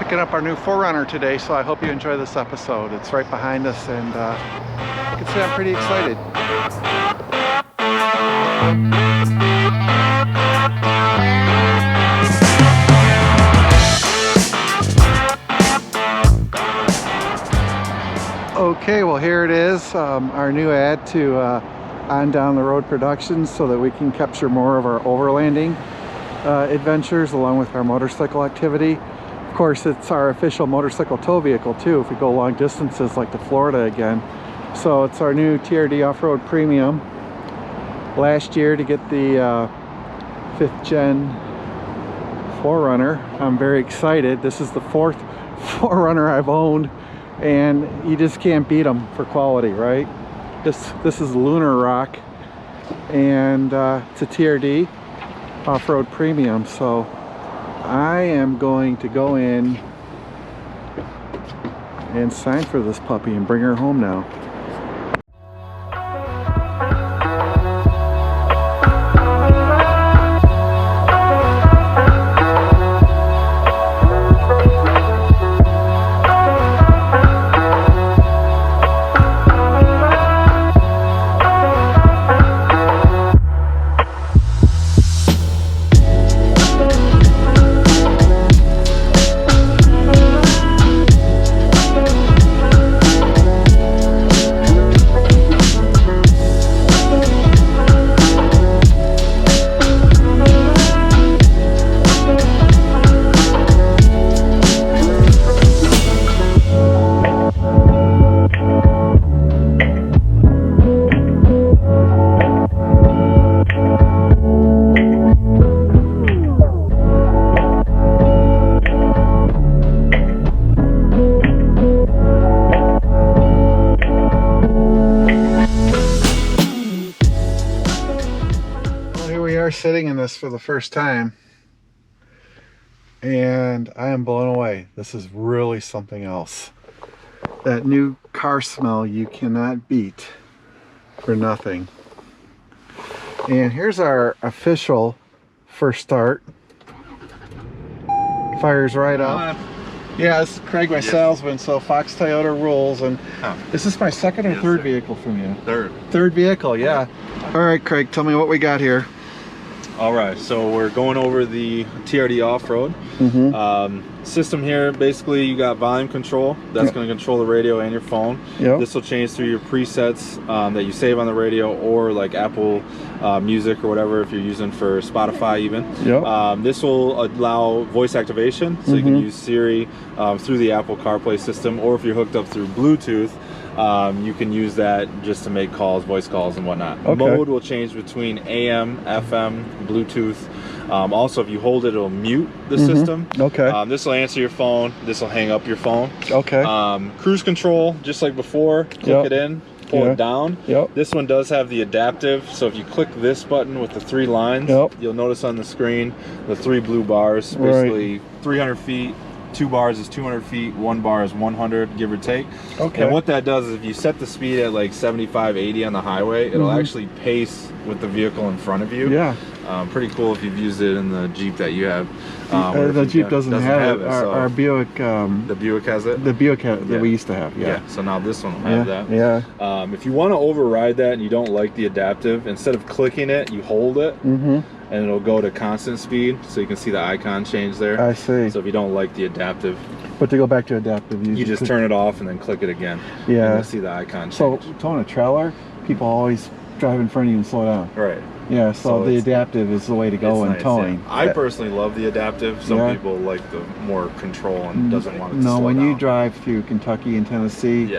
picking up our new 4Runner today, so I hope you enjoy this episode. It's right behind us, and you can see I'm pretty excited. Okay, well here it is, our new ad to On Down the Road Productions, so that we can capture more of our overlanding adventures along with our motorcycle activity. Of course, it's our official motorcycle tow vehicle too if we go long distances like to Florida again. So it's our new TRD Off-Road Premium. Last year to get the 5th gen 4Runner. I'm very excited. This is the 4th 4Runner I've owned, and you just can't beat them for quality, right? This is Lunar rock, and it's a TRD Off-Road Premium. So I am going to go in and sign for this puppy and bring her home now. Sitting in this for the first time, and I am blown away. This is really something else. That new car smell you cannot beat for nothing. And here's our official first start. Fires right up. Yeah, this is Craig, my salesman, so Fox Toyota rules, and this is my second or third vehicle from you? Third vehicle, yeah. All right, Craig, tell me what we got here. All right, so we're going over the TRD off-road system here. Basically, you got volume control. That's going to control the radio and your phone. This will change through your presets that you save on the radio, or like Apple Music or whatever if you're using for Spotify even. This will allow voice activation, so you can use Siri through the Apple CarPlay system, or if you're hooked up through Bluetooth, you can use that just to make calls, voice calls and whatnot. Mode will change between AM, FM, Bluetooth. Also, if you hold it, it'll mute the system. This will answer your phone. This will hang up your phone. Cruise control, just like before. Click it in, pull it down. This one does have the adaptive, so if you click this button with the 3 lines, you'll notice on the screen the 3 blue bars. Basically 300 feet. 2 bars is 200 feet, 1 bar is 100, give or take. And what that does is if you set the speed at like 75, 80 on the highway, it'll actually pace with the vehicle in front of you. Pretty cool if you've used it in the Jeep that you have. The Jeep doesn't have it. So our Buick. The Buick has it? The Buick that we used to have, So now this one will have that. If you want to override that and you don't like the adaptive, instead of clicking it, you hold it. And it'll go to constant speed, so you can see the icon change there. I see. So if you don't like the adaptive, but to go back to adaptive, you just turn it off and then click it again. And you'll see the icon change. So towing a trailer, people always drive in front of you and slow down. Yeah, so the adaptive is the way to go in towing. I personally love the adaptive. Some people like the more control and doesn't want it to slow down. No, when you drive through Kentucky and Tennessee,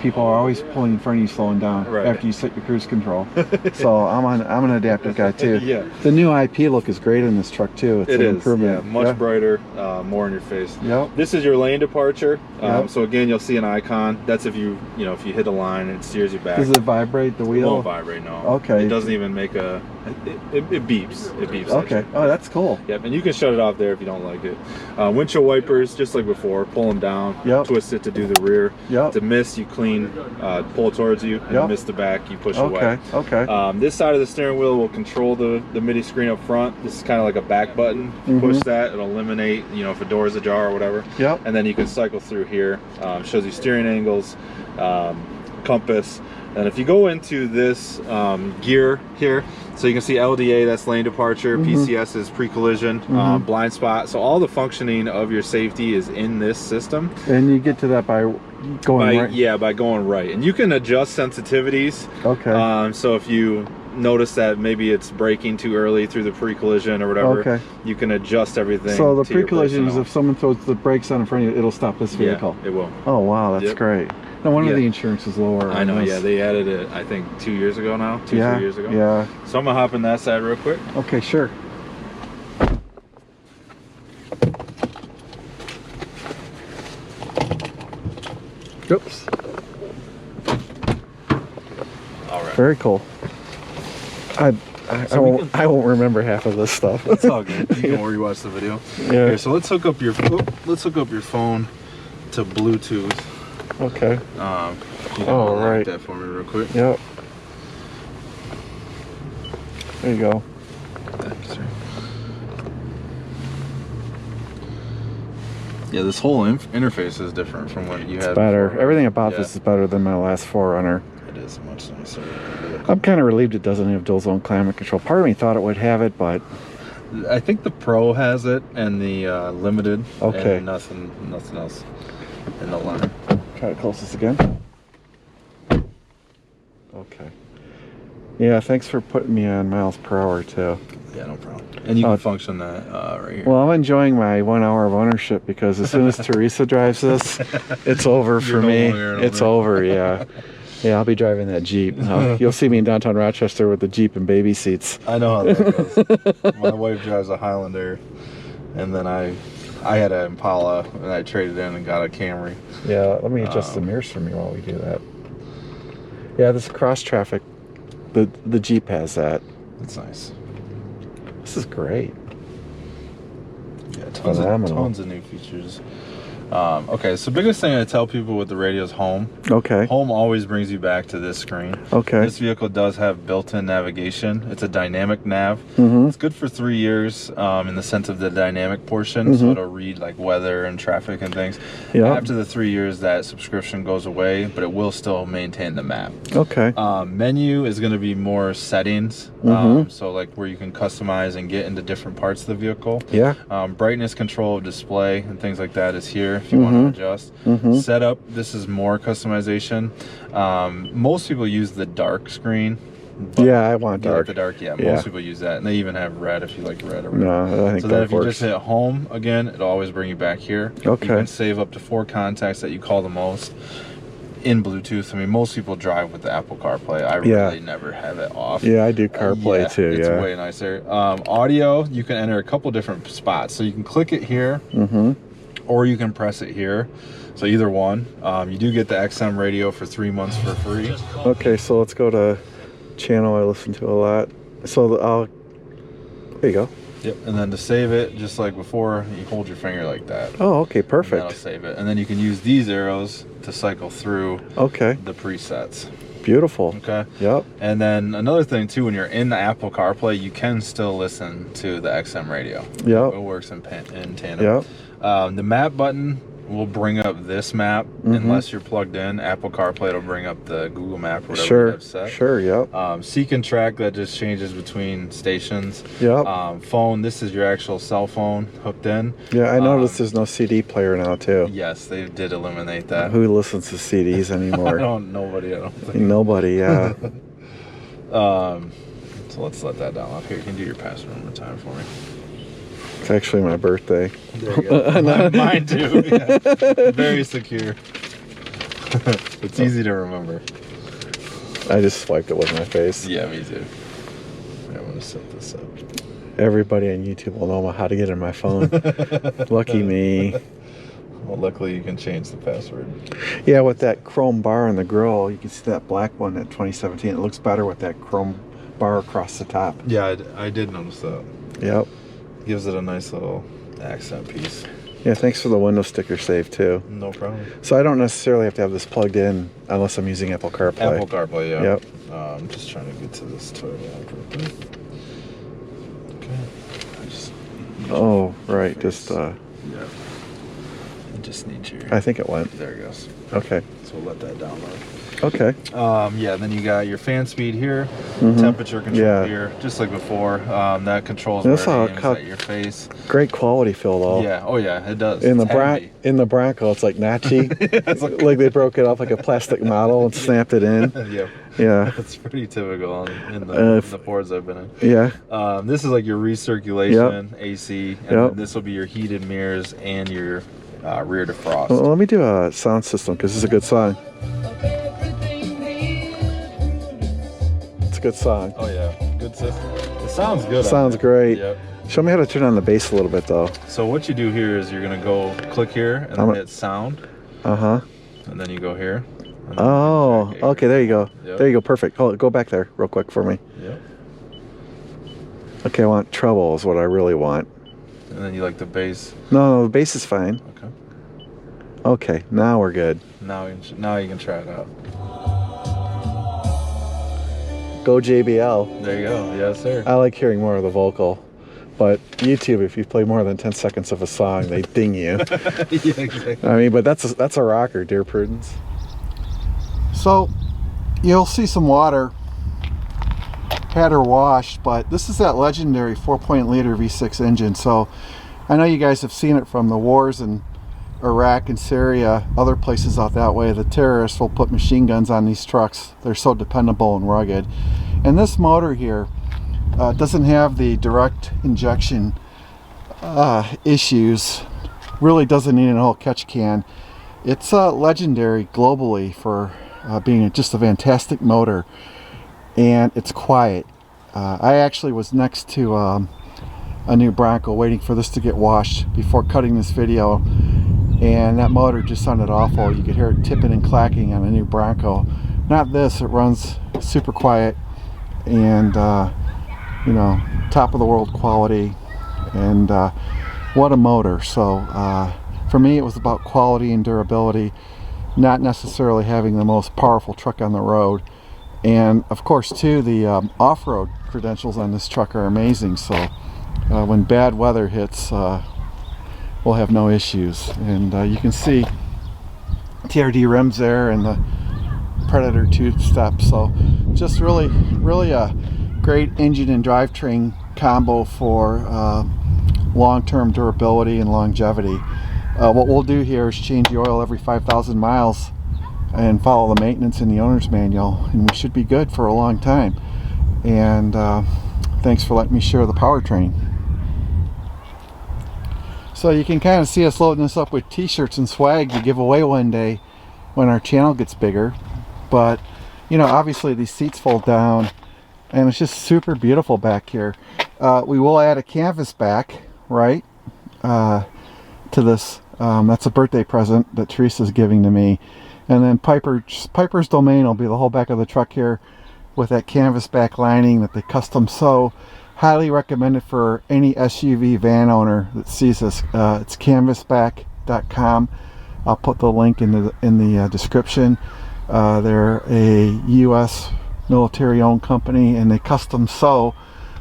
people are always pulling in front of you, slowing down after you set your cruise control. So I'm an adaptive guy too. The new IP look is great in this truck too. It's an improvement. Much brighter, more in your face. This is your lane departure. So again, you'll see an icon. That's if you hit a line and it steers you back. Does it vibrate the wheel? It won't vibrate, no. It doesn't even make a. It beeps. It beeps. Oh, that's cool. And you can shut it off there if you don't like it. Windshield wipers, just like before. Pull them down. Twist it to do the rear. To miss, you clean, pull towards you, and miss the back, you push away. Okay. This side of the steering wheel will control the MIDI screen up front. This is kind of like a back button. You push that, it'll eliminate, you know, if a door is ajar or whatever. Yep. And then you can cycle through here. Shows you steering angles, compass. And if you go into this gear here, so you can see LDA, that's lane departure, PCS is pre-collision, blind spot. So all the functioning of your safety is in this system. And you get to that by going right? Yeah, by going right. And you can adjust sensitivities. Okay. So if you notice that maybe it's braking too early through the pre-collision or whatever, you can adjust everything. So the pre-collision is if someone throws the brakes on in front of you, it'll stop this vehicle. Yeah, it will. Oh wow, that's great. No wonder the insurance is lower. I know, yeah, they added it, I think 2 years ago now, 3 years ago. Yeah. So I'm gonna hop in that side real quick. Okay, sure. Oops. All right. Very cool. I won't remember half of this stuff. That's all good. You can rewatch the video. Yeah. Here, so let's hook up your phone to Bluetooth. Okay. You can unlock that for me real quick. Yep. There you go. Thanks, sir. Yeah, this whole interface is different from what you had. It's better. Before. Everything about this is better than my last 4Runner. It is much nicer. I'm kind of relieved it doesn't have dual zone climate control. Part of me thought it would have it, but I think the Pro has it and the Limited. Okay. And nothing else in the line. Try to close this again. Okay. Yeah, thanks for putting me on miles per hour too. Yeah, no problem. And you can function that right here. Well, I'm enjoying my 1 hour of ownership because as soon as Teresa drives this, it's over for me. It's over, yeah. Yeah, I'll be driving that Jeep. You'll see me in downtown Rochester with the Jeep and baby seats. I know how that goes. My wife drives a Highlander, and then I had an Impala, and I traded in and got a Camry. Yeah, let me adjust the mirrors for me while we do that. Yeah, this cross traffic, the Jeep has that. That's nice. This is great. Yeah, tons of new features. Okay, so biggest thing I tell people with the radio is home. Okay. Home always brings you back to this screen. Okay. This vehicle does have built-in navigation. It's a dynamic nav. It's good for 3 years in the sense of the dynamic portion, so it'll read like weather and traffic and things. Yeah. After the 3 years, that subscription goes away, but it will still maintain the map. Okay. Menu is going to be more settings, so like where you can customize and get into different parts of the vehicle. Yeah. Brightness control of display and things like that is here if you want to adjust. Setup, this is more customization. Most people use the dark screen. Yeah, I want dark. Like the dark, yeah. Most people use that, and they even have red if you like red or whatever. No, I think so that then if you works. just hit home again, it'll always bring you back here. Okay. You can save up to 4 contacts that you call the most in Bluetooth. I mean, most people drive with the Apple CarPlay. I really never have it off. Yeah, I do CarPlay too. It's way nicer. Audio, you can enter a couple different spots. So you can click it here, or you can press it here. So either one. You do get the XM radio for 3 months for free. Okay, so let's go to channel I listen to a lot. So there you go. Yep, and then to save it, just like before, you hold your finger like that. Oh, okay, perfect. And that'll save it. And then you can use these arrows to cycle through the presets. Beautiful. Okay. Yep. And then another thing too, when you're in the Apple CarPlay, you can still listen to the XM radio. Yep. It works in tandem. Yep. The map button will bring up this map unless you're plugged in. Apple CarPlay will bring up the Google map or whatever you have set. Sure, yep. Seek and track, that just changes between stations. Yep. Phone, this is your actual cell phone hooked in. Yeah, I noticed there's no CD player now too. Yes, they did eliminate that. Who listens to CDs anymore? Nobody, I don't think. Nobody, yeah. So let's let that down off here. You can do your password one more time for me. It's actually my birthday. There you go. Mine too. Yeah. Very secure. It's easy to remember. I just swiped it with my face. Yeah, me too. I'm gonna set this up. Everybody on YouTube will know how to get in my phone. Lucky me. Well, luckily you can change the password. Yeah, with that chrome bar in the grill, you can see that black one at 2017. It looks better with that chrome bar across the top. Yeah, I did notice that. Yep. Gives it a nice little accent piece. Yeah, thanks for the window sticker save too. No problem. So I don't necessarily have to have this plugged in unless I'm using Apple CarPlay. Apple CarPlay, yeah. Yep. I'm just trying to get to this Toyota app real quick. Okay. Oh, right. Just Yeah. I just need your. I think it went. There it goes. Okay. So we'll let that download. Okay. Yeah, then you got your fan speed here, temperature control here, just like before. That controls where it aims at your face. Great quality feel though. Yeah, oh yeah, it does. In the Bronco, it's like notchy. It's like they broke it off like a plastic model and snapped it in. Yeah. Yeah. That's pretty typical in the Fords I've been in. Yeah. This is like your recirculation, AC, and then this will be your heated mirrors and your rear defrost. Well, let me do a sound system because this is a good song. It's a good song. Oh yeah, good system. It sounds good. Sounds great. Yep. Show me how to turn on the bass a little bit though. So what you do here is you're gonna go click here and then hit sound. And then you go here. Oh, okay, there you go. Yep. There you go, perfect. Go back there real quick for me. Yep. Okay, I want treble is what I really want. And then you like the bass. No, the bass is fine. Okay. Okay, now we're good. Now you can try it out. Go JBL. There you go. Yes, sir. I like hearing more of the vocal. But YouTube, if you play more than 10 seconds of a song, they ding you. Yeah, exactly. I mean, but that's a rocker, dear Prudence. So, you'll see some water had her washed, but this is that legendary 4.0-liter V6 engine. So, I know you guys have seen it from the wars in Iraq and Syria, other places out that way. The terrorists will put machine guns on these trucks. They're so dependable and rugged. And this motor here doesn't have the direct injection issues. Really doesn't need an whole catch can. It's legendary globally for being just a fantastic motor, and it's quiet. I actually was next to a new Bronco waiting for this to get washed before cutting this video, and that motor just sounded awful. You could hear it tipping and clacking on a new Bronco. Not this, it runs super quiet and you know, top of the world quality, and what a motor. So for me it was about quality and durability, not necessarily having the most powerful truck on the road. And of course too, the off-road credentials on this truck are amazing. So when bad weather hits, we'll have no issues. And you can see TRD rims there and the Predator 2 step. So just really a great engine and drivetrain combo for long-term durability and longevity. What we'll do here is change the oil every 5,000 miles and follow the maintenance in the owner's manual, and we should be good for a long time. And thanks for letting me share the powertrain. So you can kind of see us loading this up with t-shirts and swag to give away one day when our channel gets bigger. But you know, obviously these seats fold down and it's just super beautiful back here. We will add a canvas back, right, to this. That's a birthday present that Teresa's giving to me. And then Piper's Domain will be the whole back of the truck here with that canvas back lining that they custom sew. Highly recommend it for any SUV van owner that sees this. It's canvasback.com. I'll put the link in the description. They're a U.S. military-owned company, and they custom sew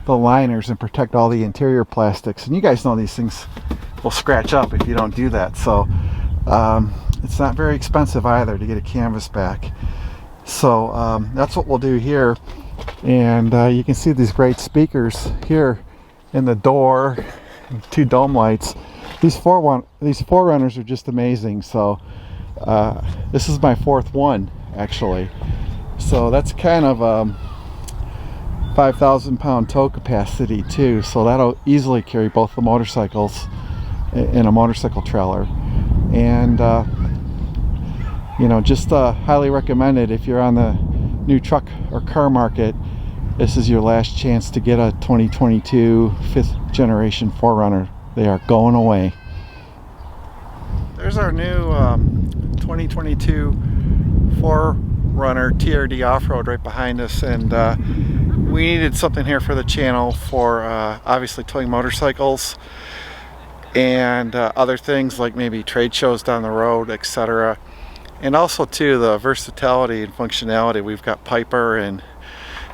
the liners and protect all the interior plastics. And you guys know these things will scratch up if you don't do that. So it's not very expensive either to get a canvas back. So that's what we'll do here. And you can see these great speakers here in the door, 2 dome lights. These 4Runners are just amazing. So this is my 4th one actually. So that's kind of 5,000 pound tow capacity too. So that'll easily carry both the motorcycles in a motorcycle trailer. And you know, just highly recommended if you're on the new truck or car market. This is your last chance to get a 2022 5th generation 4Runner. They are going away. There's our new 2022 4Runner TRD off-road right behind us, and we needed something here for the channel for obviously towing motorcycles and other things like maybe trade shows down the road, etc. And also too, the versatility and functionality. We've got Piper, and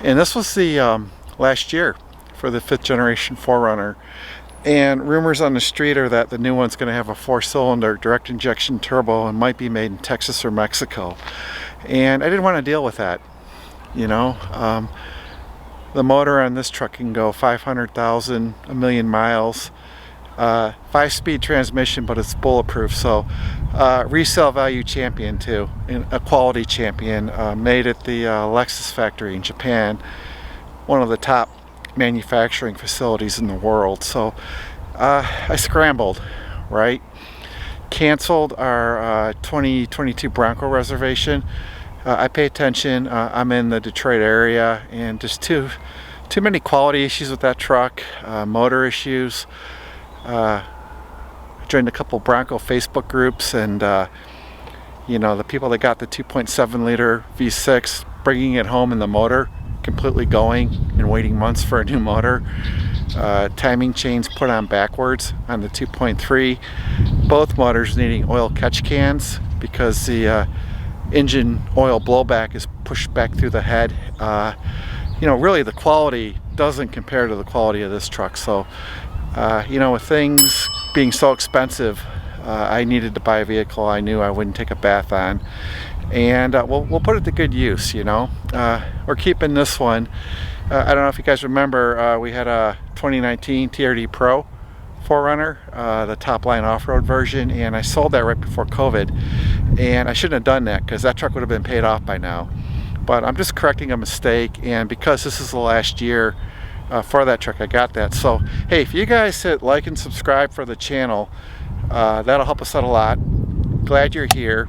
this was the last year for the 5th generation 4Runner. And rumors on the street are that the new one's going to have a 4-cylinder direct injection turbo and might be made in Texas or Mexico. And I didn't want to deal with that, you know. The motor on this truck can go 500,000, a million miles. 5-speed transmission, but it's bulletproof. So resale value champion too, and a quality champion, made at the Lexus factory in Japan, one of the top manufacturing facilities in the world. So I scrambled, right? Canceled our 2022 Bronco reservation. I pay attention. I'm in the Detroit area, and just too many quality issues with that truck, motor issues. I joined a couple Bronco Facebook groups, and you know, the people that got the 2.7 liter V6, bringing it home in the motor completely going and waiting months for a new motor. Timing chains put on backwards on the 2.3. Both motors needing oil catch cans because the engine oil blowback is pushed back through the head. You know, really the quality doesn't compare to the quality of this truck. So you know, with things being so expensive, I needed to buy a vehicle I knew I wouldn't take a bath on, and we'll put it to good use. You know, we're keeping this one. I don't know if you guys remember, we had a 2019 TRD Pro 4Runner, the top line off-road version, and I sold that right before COVID, and I shouldn't have done that because that truck would have been paid off by now. But I'm just correcting a mistake, and because this is the last year for that truck, I got that. So hey, if you guys hit like and subscribe for the channel, that'll help us out a lot. Glad you're here.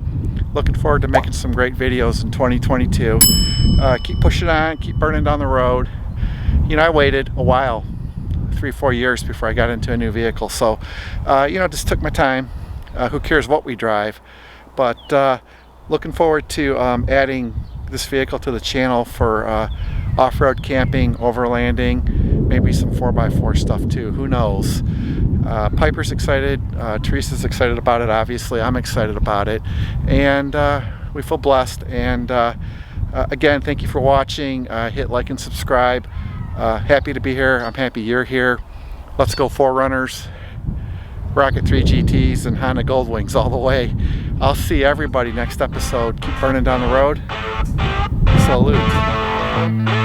Looking forward to making some great videos in 2022. Keep pushing on, keep burning down the road. You know, I waited a while, 3-4 years before I got into a new vehicle. So you know, just took my time. Who cares what we drive? But looking forward to adding this vehicle to the channel for off-road camping, overlanding, maybe some 4x4 stuff too. Who knows? Piper's excited. Teresa's excited about it. Obviously, I'm excited about it, and we feel blessed. And again, thank you for watching. Hit like and subscribe. Happy to be here. I'm happy you're here. Let's go 4Runners, Rocket 3 GTs, and Honda Goldwings all the way. I'll see everybody next episode. Keep burning down the road. Salute.